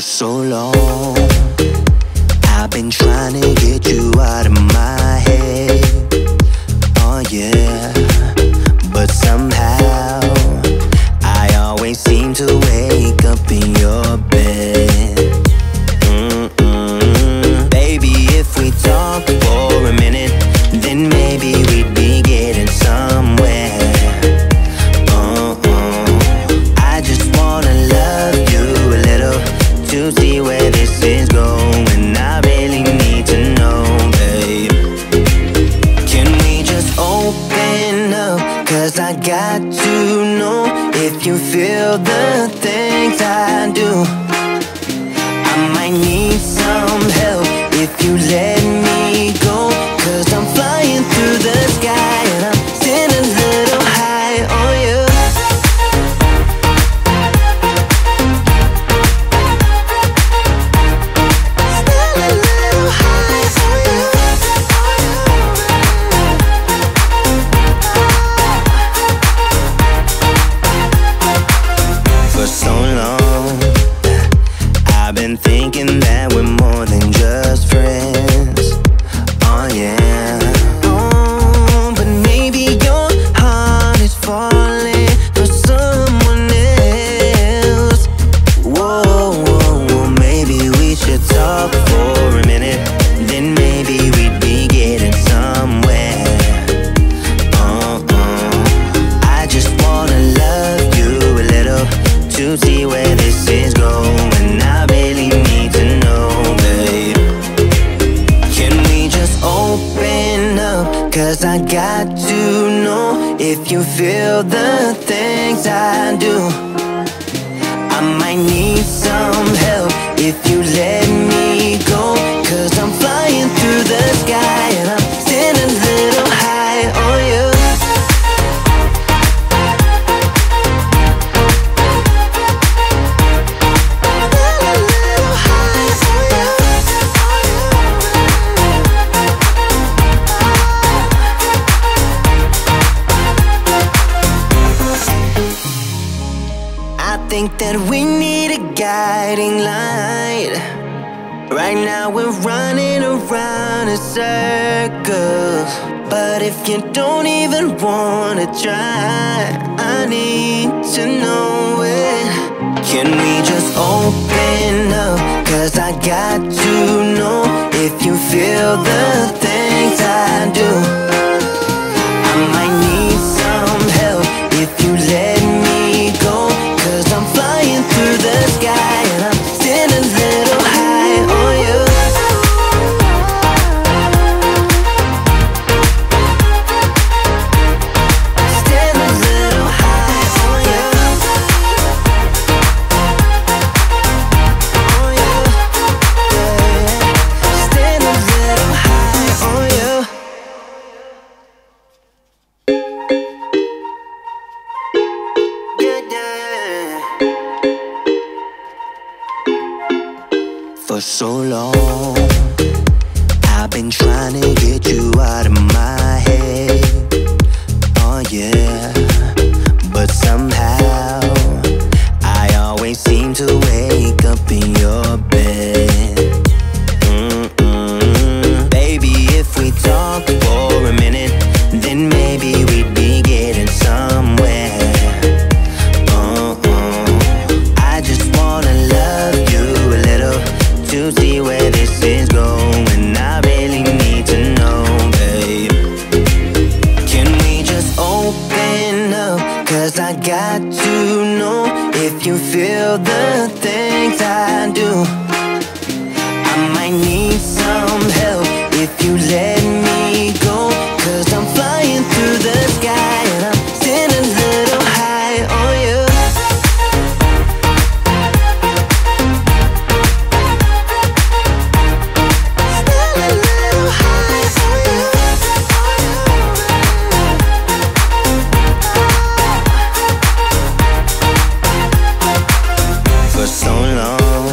so long. I've been trying to get you out of my head. Oh yeah, but somehow I always seem to wake up in your bed. Baby, if we talk for a minute, then maybe we'd be getting somewhere. I just wanna love you a little to see where this is going. I really need to know, babe. Can we just open up? 'Cause I got to know if you feel the things I do. I might need some help if you let me go, 'cause I'm flying through the sky and I'm sitting a little high on you. For so long, I've been thinking that we're more than just friends. Oh yeah. Oh, but maybe your heart is falling for someone else. Whoa, whoa, whoa, maybe we should talk for a minute, then maybe we'd be getting somewhere. I just wanna love you a little to see where this is going. I really need to know, babe. Can we just open up? 'Cause I got to know if you feel the things I do. I might need some help if you let me go, 'cause I'm flying through the sky and I'm sitting a little high on you. I think that we need a guiding light. Right now we're running around in circles, but if you don't even wanna try, I need to know it. Can we just open up? 'Cause I got to know if you feel the things I do. I might need some help if you let me go, 'cause I'm flying through the sky and I'm sitting a little high on you. Sitting a little high on you. On you. Yeah. Sitting a little high on you. For so long, I've been trying to get you out of my head. Oh yeah, but somehow I always seem to wake up in your bed. Baby, if we talk for a minute, then maybe we'd be getting somewhere. I just wanna love you a little to see where this is going. I really need to know, babe. Can we just open up? 'Cause I got to know if you feel the things I do. I might need some help if you let me go, 'cause I'm flying through the sky and I'm sitting a little high on you. For so long,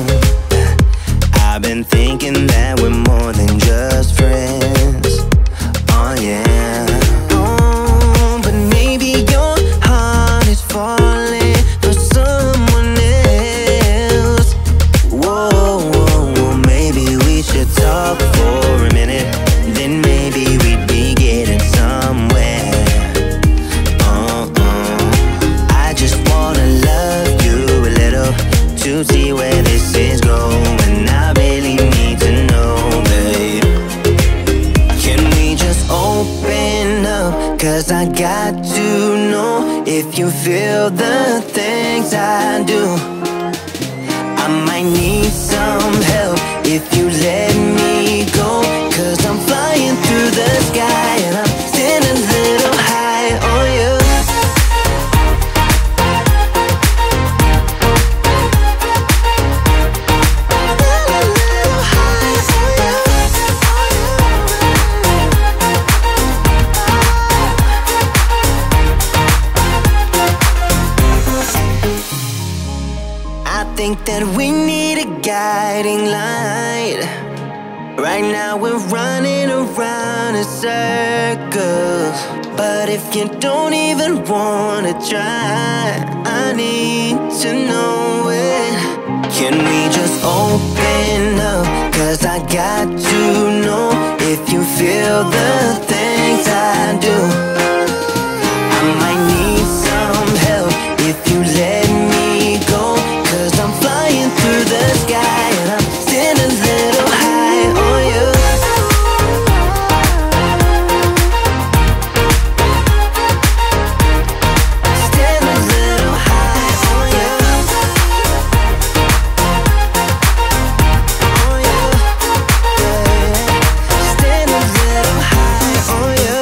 'cause I got to know if you feel the things I do. I might need some help if you let me go, 'cause I'm flying through the sky and I'm still a little high on you. I think that we need a guiding light. Right now we're running around in circles, but if you don't even wanna try, I need to know it. Can we just open up? 'Cause I got to know if you feel the things I do. I might need some help if you let me go, 'cause I'm flying through the sky and I'm still a little high on you. Still a little high on you. On you, yeah. Still a little high on you.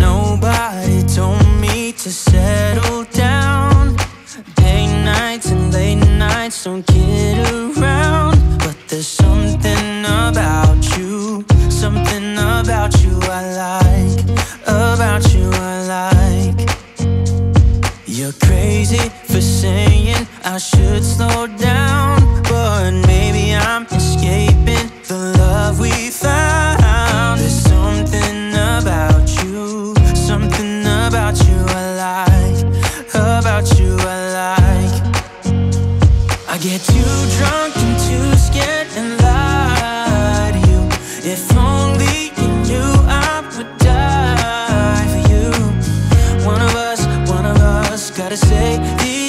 Nobody told me to settle down. Day nights and late nights don't get around, but there's something about you I like, about you I like. You're crazy for saying I should slow down, but maybe I'm escaping the love we found. There's something about you I like, about you I like. I get too drunk and too scared and lie to you. If only you knew I would die for you. One of us gotta say the